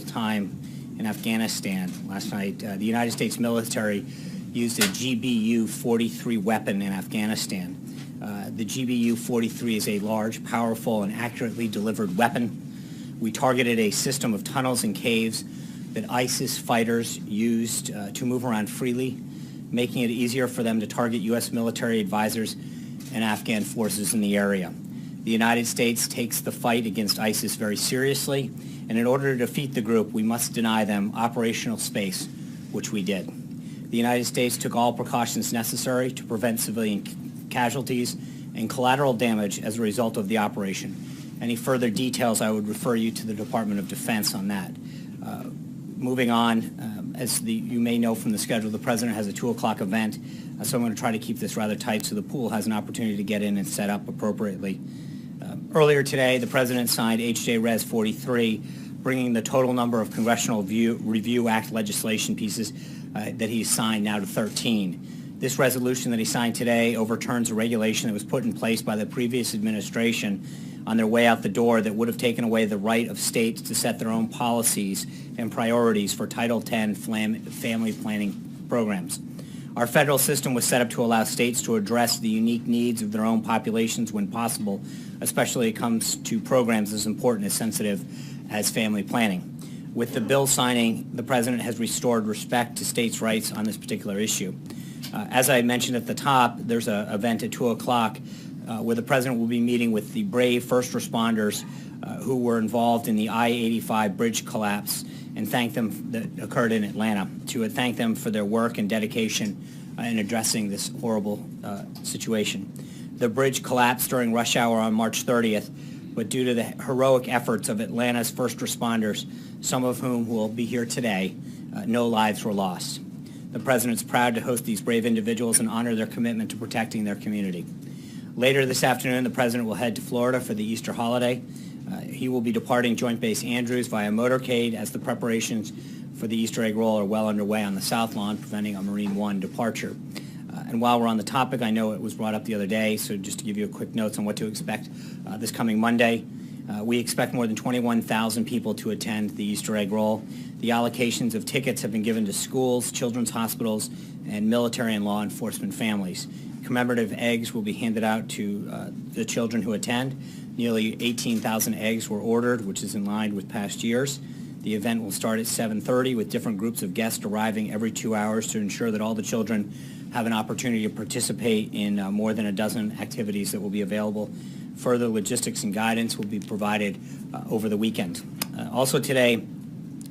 time in Afghanistan. Last night, the United States military used a GBU-43 weapon in Afghanistan. The GBU-43 is a large, powerful, and accurately delivered weapon. We targeted a system of tunnels and caves that ISIS fighters used to move around freely, making it easier for them to target U.S. military advisors and Afghan forces in the area. The United States takes the fight against ISIS very seriously, and in order to defeat the group, we must deny them operational space, which we did. The United States took all precautions necessary to prevent civilian casualties and collateral damage as a result of the operation. Any further details, I would refer you to the Department of Defense on that. Moving on, as you may know from the schedule, the President has a 2 o'clock event, so I'm going to try to keep this rather tight so the pool has an opportunity to get in and set up appropriately. Earlier today, the President signed H.J. Res. 43, bringing the total number of Congressional Review Act legislation pieces that he's signed now to 13. This resolution that he signed today overturns a regulation that was put in place by the previous administration on their way out the door that would have taken away the right of states to set their own policies and priorities for Title X family planning programs. Our federal system was set up to allow states to address the unique needs of their own populations when possible, especially when it comes to programs as important and sensitive as family planning. With the bill signing, the President has restored respect to states' rights on this particular issue. As I mentioned at the top, there's an event at 2 o'clock where the President will be meeting with the brave first responders who were involved in the I-85 bridge collapse and thank them that occurred in Atlanta, to thank them for their work and dedication in addressing this horrible situation. The bridge collapsed during rush hour on March 30th, but due to the heroic efforts of Atlanta's first responders, some of whom will be here today, no lives were lost. The President's proud to host these brave individuals and honor their commitment to protecting their community. Later this afternoon, the President will head to Florida for the Easter holiday. He will be departing Joint Base Andrews via motorcade as the preparations for the Easter egg roll are well underway on the South Lawn, preventing a Marine One departure. And while we're on the topic, I know it was brought up the other day, so just to give you a quick note on what to expect this coming Monday, we expect more than 21,000 people to attend the Easter egg roll. The allocations of tickets have been given to schools, children's hospitals, and military and law enforcement families. Commemorative eggs will be handed out to the children who attend. Nearly 18,000 eggs were ordered, which is in line with past years. The event will start at 7:30 with different groups of guests arriving every 2 hours to ensure that all the children have an opportunity to participate in more than a dozen activities that will be available. Further logistics and guidance will be provided over the weekend. Also today,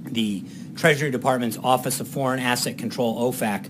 the Treasury Department's Office of Foreign Asset Control, OFAC,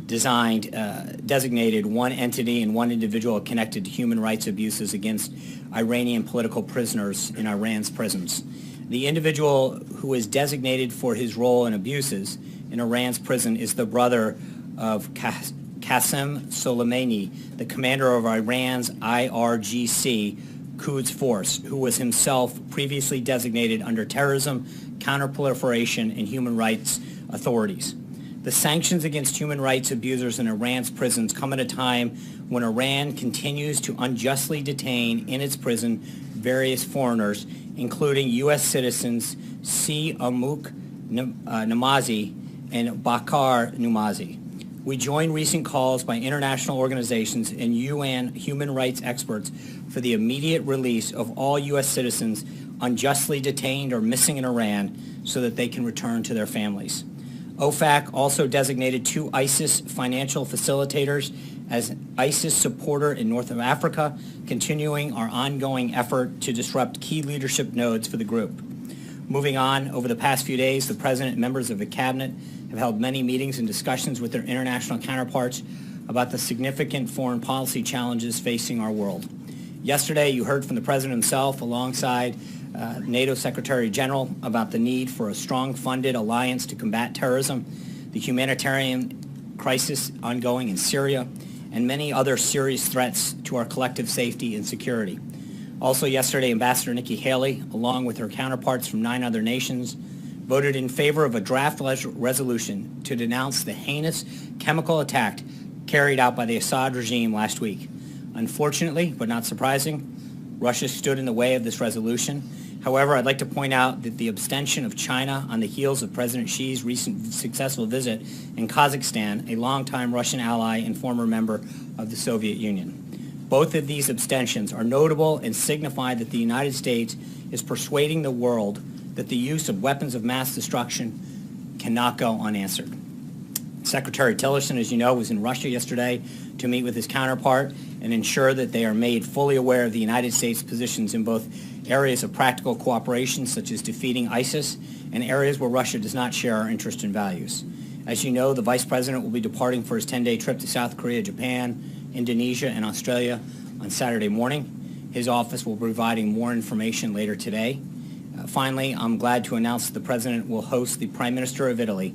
designated one entity and one individual connected to human rights abuses against Iranian political prisoners in Iran's prisons. The individual who is designated for his role in abuses in Iran's prison is the brother of Qasem Soleimani, the commander of Iran's IRGC Quds Force, who was himself previously designated under terrorism, counterproliferation, and human rights authorities. The sanctions against human rights abusers in Iran's prisons come at a time when Iran continues to unjustly detain in its prison various foreigners, including U.S. citizens Si Amuk Namazi and Bakar Numazi. We join recent calls by international organizations and UN human rights experts for the immediate release of all U.S. citizens unjustly detained or missing in Iran so that they can return to their families. OFAC also designated 2 ISIS financial facilitators as ISIS supporter in North Africa, continuing our ongoing effort to disrupt key leadership nodes for the group. Moving on, over the past few days, the President and members of the Cabinet have held many meetings and discussions with their international counterparts about the significant foreign policy challenges facing our world. Yesterday, you heard from the President himself alongside NATO Secretary General about the need for a strong funded alliance to combat terrorism, the humanitarian crisis ongoing in Syria, and many other serious threats to our collective safety and security. Also yesterday, Ambassador Nikki Haley, along with her counterparts from 9 other nations, voted in favor of a draft resolution to denounce the heinous chemical attack carried out by the Assad regime last week. Unfortunately, but not surprising, Russia stood in the way of this resolution. However, I'd like to point out that the abstention of China on the heels of President Xi's recent successful visit in Kazakhstan, a longtime Russian ally and former member of the Soviet Union. Both of these abstentions are notable and signify that the United States is persuading the world that the use of weapons of mass destruction cannot go unanswered. Secretary Tillerson, as you know, was in Russia yesterday to meet with his counterpart and ensure that they are made fully aware of the United States' positions in both areas of practical cooperation, such as defeating ISIS, and areas where Russia does not share our interests and values. As you know, the Vice President will be departing for his 10-day trip to South Korea, Japan, Indonesia, and Australia on Saturday morning. His office will be providing more information later today. Finally, I'm glad to announce that the President will host the Prime Minister of Italy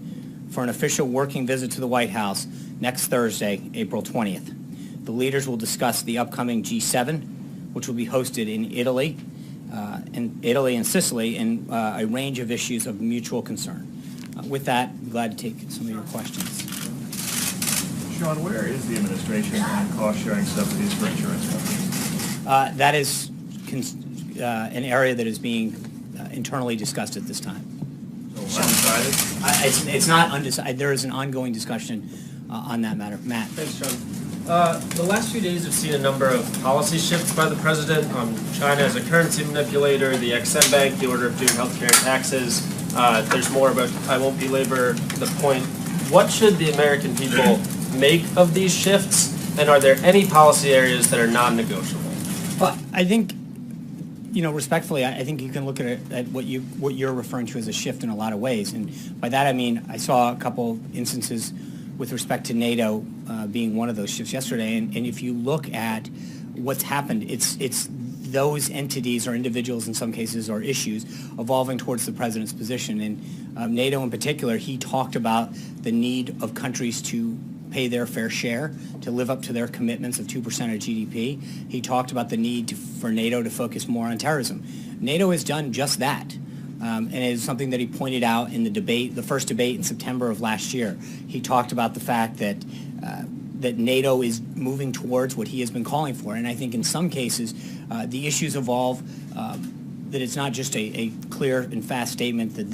for an official working visit to the White House next Thursday, April 20th. The leaders will discuss the upcoming G7, which will be hosted in Italy and Sicily, and a range of issues of mutual concern. With that, I'm glad to take some of your questions. Sean, where is the administration on cost-sharing subsidies for insurance companies? That is an area that is being internally discussed at this time. So undecided? It's not undecided. There is an ongoing discussion on that matter. Matt. Thanks, John. The last few days have seen a number of policy shifts by the president on China as a currency manipulator, the EXIM Bank, the order of doing healthcare and taxes. There's more, but I won't belabor the point. What should the American people make of these shifts, and are there any policy areas that are non-negotiable? Well, I think, respectfully, I think you can look at what you're referring to as a shift in a lot of ways, and by that I mean I saw a couple instances with respect to NATO being one of those shifts yesterday, and if you look at what's happened, it's those entities or individuals in some cases or issues evolving towards the president's position. And NATO in particular, he talked about the need of countries to pay their fair share, to live up to their commitments of 2% of GDP. He talked about the need for NATO to focus more on terrorism. NATO has done just that. And it is something that he pointed out in the first debate in September of last year. He talked about the fact that NATO is moving towards what he has been calling for. And I think in some cases, the issues evolve, that it's not just a clear and fast statement that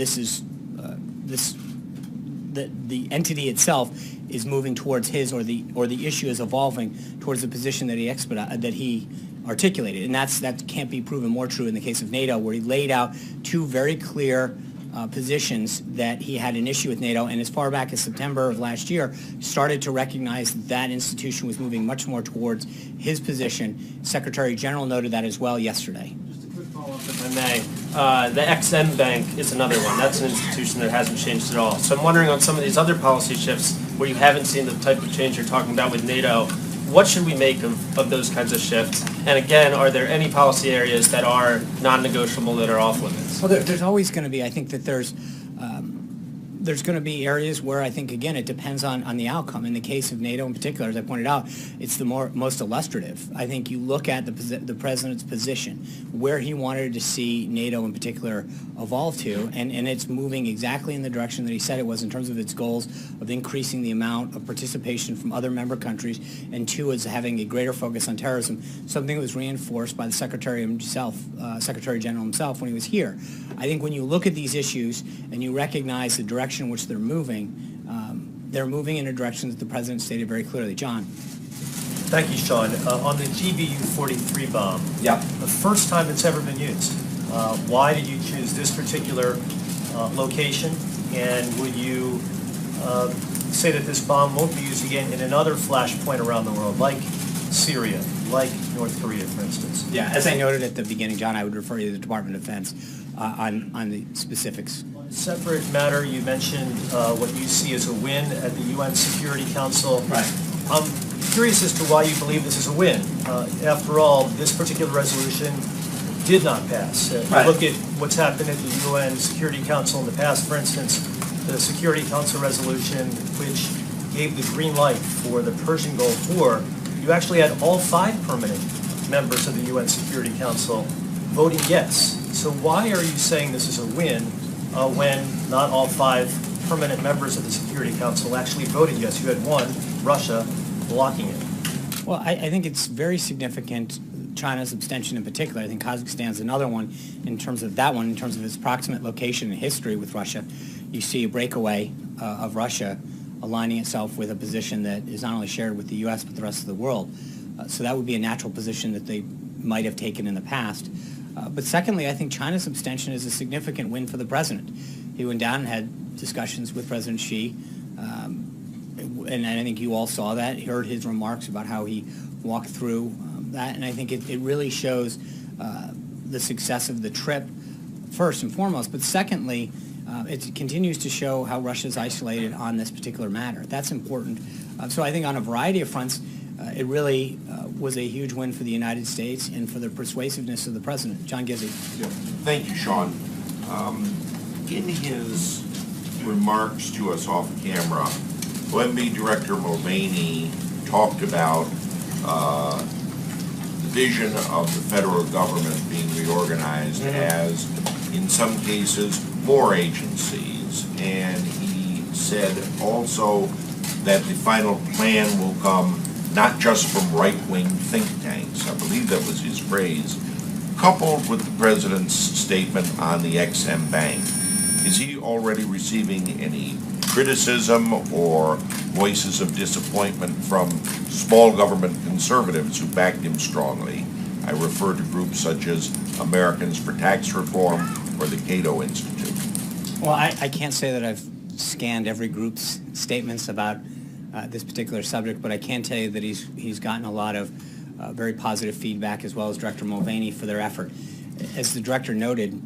that the entity itself is moving towards his, or the issue is evolving towards the position that he articulated, and that can't be proven more true in the case of NATO, where he laid out two very clear positions that he had an issue with NATO, and as far back as September of last year, started to recognize that institution was moving much more towards his position. Secretary General noted that as well yesterday. Just a quick follow-up, if I may. The EXIM Bank is another one. That's an institution that hasn't changed at all. So I'm wondering on some of these other policy shifts where you haven't seen the type of change you're talking about with NATO, what should we make of those kinds of shifts? And again, are there any policy areas that are non-negotiable that are off limits? Well, there's always going to be. I think that there's going to be areas where I think, again, it depends on the outcome. In the case of NATO in particular, as I pointed out, it's the most illustrative. I think you look at the president's position, where he wanted to see NATO in particular evolve to, and it's moving exactly in the direction that he said it was in terms of its goals of increasing the amount of participation from other member countries, and two, is having a greater focus on terrorism, something that was reinforced by the Secretary General himself when he was here. I think when you look at these issues and you recognize the direction in which they're moving in a direction that the president stated very clearly. John. Thank you, Sean. On the GBU-43 bomb, Yeah. the first time it's ever been used, why did you choose this particular location? And would you say that this bomb won't be used again in another flashpoint around the world, like Syria, like North Korea, for instance? Yeah, as I noted at the beginning, John, I would refer you to the Department of Defense on the specifics. Separate matter, you mentioned what you see as a win at the UN Security Council. Right. I'm curious as to why you believe this is a win. After all, this particular resolution did not pass. Right. Look at what's happened at the UN Security Council in the past. For instance, the Security Council resolution, which gave the green light for the Persian Gulf War, you actually had all 5 permanent members of the UN Security Council voting yes. So why are you saying this is a win when not all 5 permanent members of the Security Council actually voted yes? You had one, Russia, blocking it. Well, I think it's very significant China's abstention in particular. I think Kazakhstan's another one in terms of its proximate location and history with Russia. You see a breakaway of Russia aligning itself with a position that is not only shared with the U.S. but the rest of the world. So that would be a natural position that they might have taken in the past. But secondly, I think China's abstention is a significant win for the president. He went down and had discussions with President Xi, and I think you all saw that, heard his remarks about how he walked through that, and I think it really shows the success of the trip, first and foremost, but secondly, it continues to show how Russia's isolated on this particular matter. That's important. So I think on a variety of fronts, it really was a huge win for the United States and for the persuasiveness of the president. John Gizzi. Yeah. Thank you, Sean. In his remarks to us off camera, OMB Director Mulvaney talked about the vision of the federal government being reorganized as, in some cases, more agencies. And he said also that the final plan will come not just from right-wing think tanks. I believe that was his phrase, coupled with the president's statement on the EXIM Bank. Is he already receiving any criticism or voices of disappointment from small government conservatives who backed him strongly? I refer to groups such as Americans for Tax Reform or the Cato Institute. Well, I can't say that I've scanned every group's statements about this particular subject, but I can tell you that he's gotten a lot of very positive feedback, as well as Director Mulvaney, for their effort. As the director noted,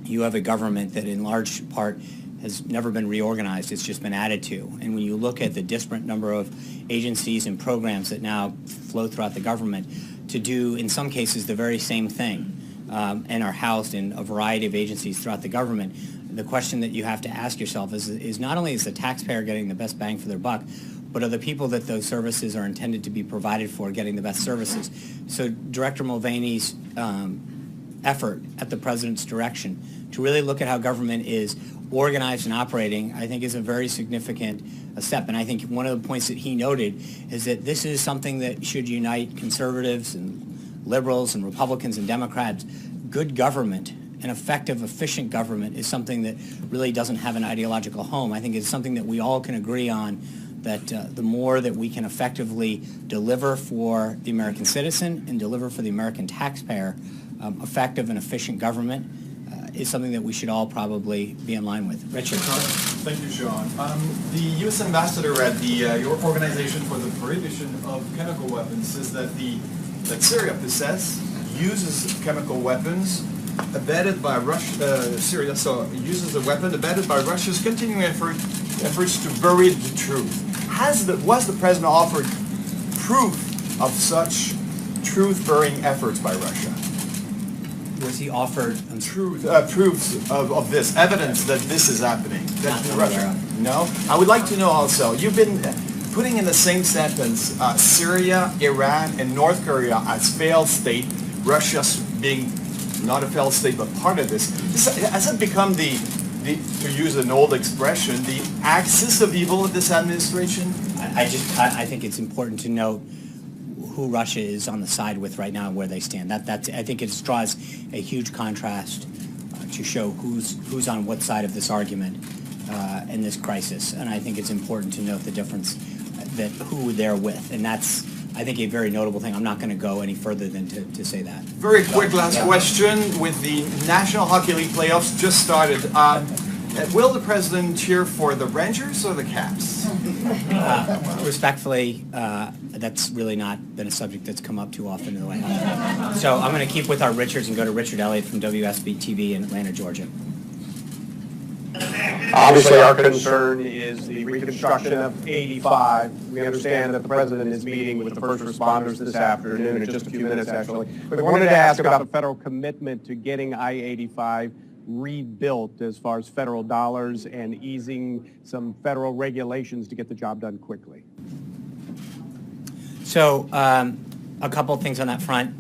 you have a government that in large part has never been reorganized. It's just been added to. And when you look at the disparate number of agencies and programs that now flow throughout the government to do, in some cases, the very same thing, and are housed in a variety of agencies throughout the government, the question that you have to ask yourself is not only is the taxpayer getting the best bang for their buck, but are the people that those services are intended to be provided for getting the best services? So Director Mulvaney's effort at the president's direction to really look at how government is organized and operating, I think, is a very significant step. And I think one of the points that he noted is that this is something that should unite conservatives and liberals and Republicans and Democrats. Good government, an effective, efficient government, is something that really doesn't have an ideological home. I think it's something that we all can agree on, that the more that we can effectively deliver for the American citizen and deliver for the American taxpayer, effective and efficient government is something that we should all probably be in line with. Richard. Thank you, Sean. The U.S. ambassador at your Organization for the Prohibition of Chemical Weapons says that Syria uses chemical weapons abetted by Russia. Syria uses a weapon abetted by Russia's continuing efforts to bury the truth. Was the president offered proof of such truth-burying efforts by Russia? Was he offered Proofs of this, evidence that this is happening? Not That aware No? I would like to know also, you've been putting in the same sentence Syria, Iran, and North Korea as failed state, Russia being not a failed state but part of this. Has it become to use an old expression, the axis of evil of this administration? I think it's important to note who Russia is on the side with right now and where they stand. I think it draws a huge contrast to show who's on what side of this argument in this crisis. And I think it's important to note the difference that who they're with. And that's, I think, a very notable thing. I'm not going to go any further than to say that. Very quick last question. With the National Hockey League playoffs just started, will the president cheer for the Rangers or the Caps? Respectfully, that's really not been a subject that's come up too often in the White House. So I'm going to keep with our Richards and go to Richard Elliott from WSB-TV in Atlanta, Georgia. Obviously, our concern is the reconstruction of 85. We understand that the president is meeting with the first responders this afternoon in just a few minutes, actually. But we wanted to ask about the federal commitment to getting I-85 rebuilt as far as federal dollars and easing some federal regulations to get the job done quickly. So a couple of things on that front.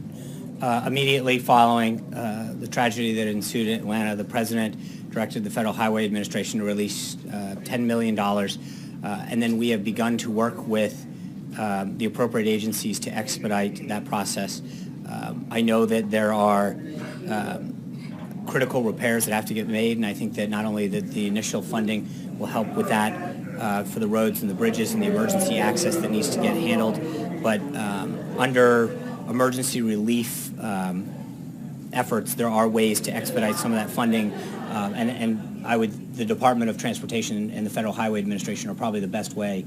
Immediately following the tragedy that ensued in Atlanta, the president directed the Federal Highway Administration to release $10 million. And then we have begun to work with the appropriate agencies to expedite that process. I know that there are critical repairs that have to get made, and I think that not only that the initial funding will help with that for the roads and the bridges and the emergency access that needs to get handled, but under emergency relief efforts, there are ways to expedite some of that funding, and the Department of Transportation and the Federal Highway Administration are probably the best way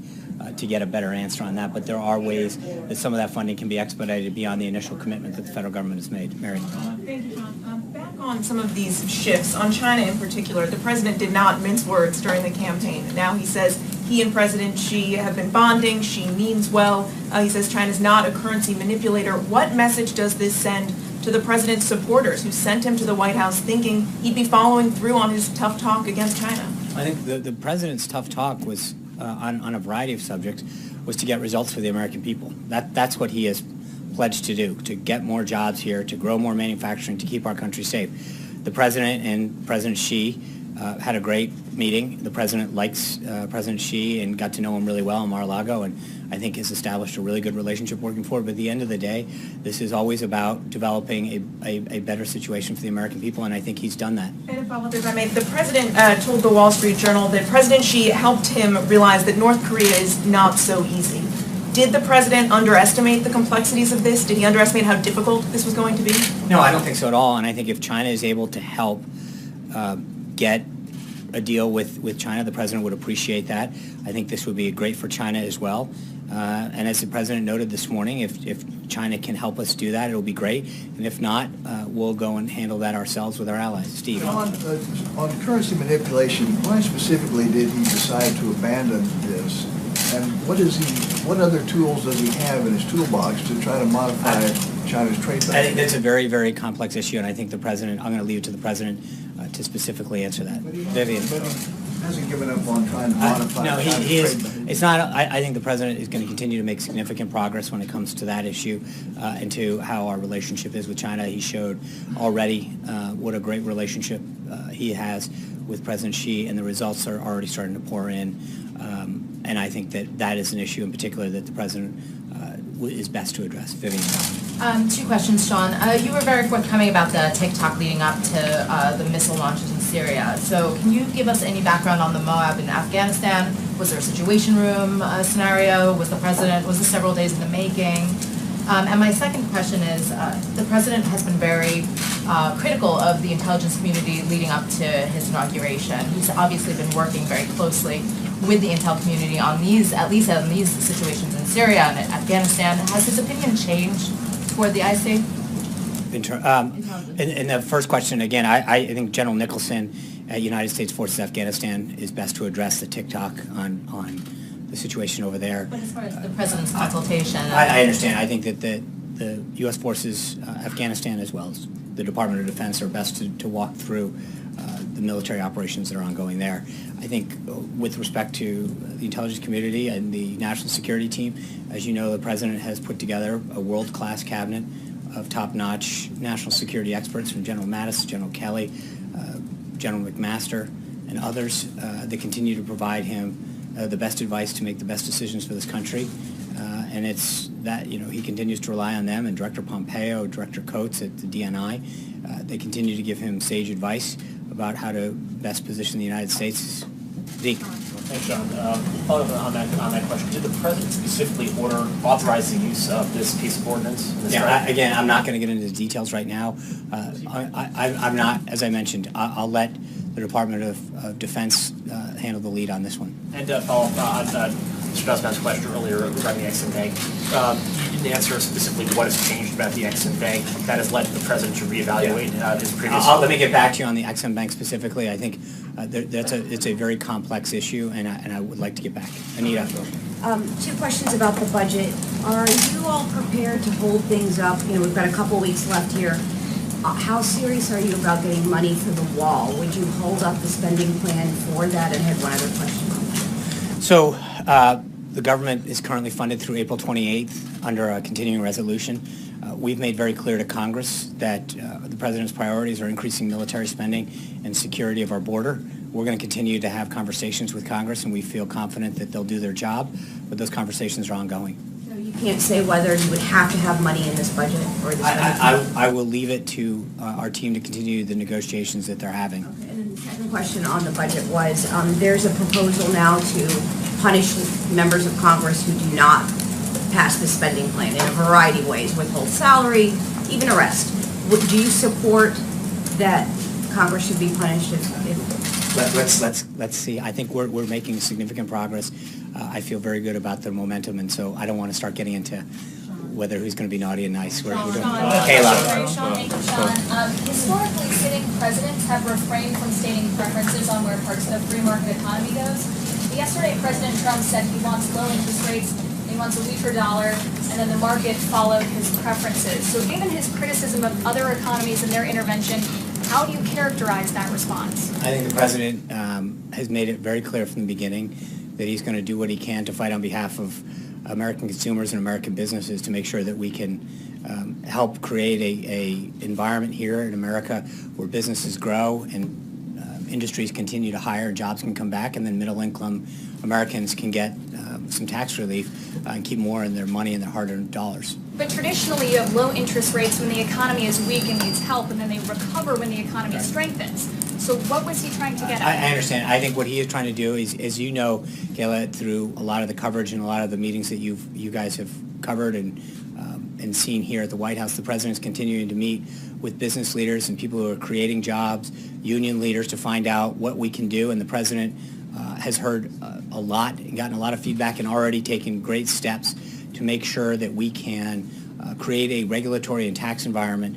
to get a better answer on that, but there are ways that some of that funding can be expedited beyond the initial commitment that the federal government has made. Mary. Thank you, John. Back on some of these shifts, on China in particular, the president did not mince words during the campaign. Now he says he and President Xi have been bonding. Xi means well. He says China's not a currency manipulator. What message does this send to the president's supporters who sent him to the White House thinking he'd be following through on his tough talk against China? I think the president's tough talk was on a variety of subjects was to get results for the American people. That's what he has pledged to do, to get more jobs here, to grow more manufacturing, to keep our country safe. The president and President Xi had a great meeting. The president likes President Xi and got to know him really well in Mar-a-Lago, and I think has established a really good relationship working forward. But at the end of the day, this is always about developing a better situation for the American people, and I think he's done that. And a follow-up, if I may, the president told the Wall Street Journal that President Xi helped him realize that North Korea is not so easy. Did the president underestimate the complexities of this? Did he underestimate how difficult this was going to be? No, I don't think so at all, and I think if China is able to help get a deal with China, the president would appreciate that. I think this would be great for China as well. And as the president noted this morning, if China can help us do that, it'll be great. And if not, we'll go and handle that ourselves with our allies. Steve. On currency manipulation, why specifically did he decide to abandon this? And what other tools does he have in his toolbox to try to modify China's trade balance? I think that's a very, very complex issue, and I think the president, I'm going to leave it to the president to specifically answer that. Vivian. But he hasn't given up on trying to modify No, China's he is. trade balance. It's not. I think the president is going to continue to make significant progress when it comes to that issue and to how our relationship is with China. He showed already what a great relationship he has with President Xi, and the results are already starting to pour in. And I think that is an issue in particular that the president is best to address. Vivian. 2 questions, Sean. You were very forthcoming about the TikTok leading up to the missile launches in Syria. So can you give us any background on the Moab in Afghanistan? Was there a situation room scenario? Was this several days in the making? And my second question is, the president has been very critical of the intelligence community leading up to his inauguration. He's obviously been working very closely with the intel community on at least on these situations in Syria and Afghanistan. Has his opinion changed toward the IC? In the first question, again, I think General Nicholson at United States Forces Afghanistan is best to address the TikTok on the situation over there. But as far as the president's consultation... I understand. I think that the U.S. Forces Afghanistan as well as the Department of Defense are best to walk through the military operations that are ongoing there. I think with respect to the intelligence community and the national security team, as you know, the president has put together a world-class cabinet of top-notch national security experts from General Mattis, General Kelly, General McMaster, and others that continue to provide him the best advice to make the best decisions for this country. And it's that, he continues to rely on them, and Director Pompeo, Director Coates at the DNI, they continue to give him sage advice about how to best position the United States. Zeke. Thanks, John. Following up on that question, did the president specifically authorize the use of this piece of ordinance? Again, I'm not going to get into the details right now. I'm not, as I mentioned, I'll let the Department of Defense handle the lead on this one. And follow up on Mr. Nussbaum's question earlier regarding the Exim Bank. You didn't answer specifically what has changed about the Exim Bank that has led the president to reevaluate his previous... Let me get back to you on the Exim Bank specifically. I think it's a very complex issue, and I would like to get back. Anita. 2 questions about the budget. Are you all prepared to hold things up? We've got a couple weeks left here. How serious are you about getting money for the wall? Would you hold up the spending plan for that? And I had one other question on that. So the government is currently funded through April 28th under a continuing resolution. We've made very clear to Congress that the president's priorities are increasing military spending and security of our border. We're going to continue to have conversations with Congress, and we feel confident that they'll do their job, but those conversations are ongoing. So you can't say whether you would have to have money in this budget or this budget? I will leave it to our team to continue the negotiations that they're having. Okay, and then the second question on the budget was, there's a proposal now to punish members of Congress who do not pass the spending plan in a variety of ways, withhold salary, even arrest. Do you support that Congress should be punished if Let's see. I think we're making significant progress. I feel very good about the momentum, and so I don't want to start getting into whether who's going to be naughty and nice. We're doing Kayla. Sean, historically, sitting presidents have refrained from stating preferences on where parts of the free market economy goes. But yesterday, President Trump said he wants low interest rates, he wants a weaker dollar, and then the market followed his preferences. So given his criticism of other economies and their intervention, how do you characterize that response? I think the president has made it very clear from the beginning that he's going to do what he can to fight on behalf of American consumers and American businesses to make sure that we can help create a environment here in America where businesses grow and industries continue to hire and jobs can come back, and then middle-income Americans can get some tax relief and keep more in their money and their hard-earned dollars. But traditionally, you have low interest rates when the economy is weak and needs help, and then they recover when the economy strengthens. So what was he trying to get at? I understand. I think what he is trying to do is, as you know, Kayla, through a lot of the coverage and a lot of the meetings that you guys have covered and seen here at the White House, the president is continuing to meet with business leaders and people who are creating jobs, union leaders, to find out what we can do. And the president has heard a lot and gotten a lot of feedback and already taken great steps to make sure that we can create a regulatory and tax environment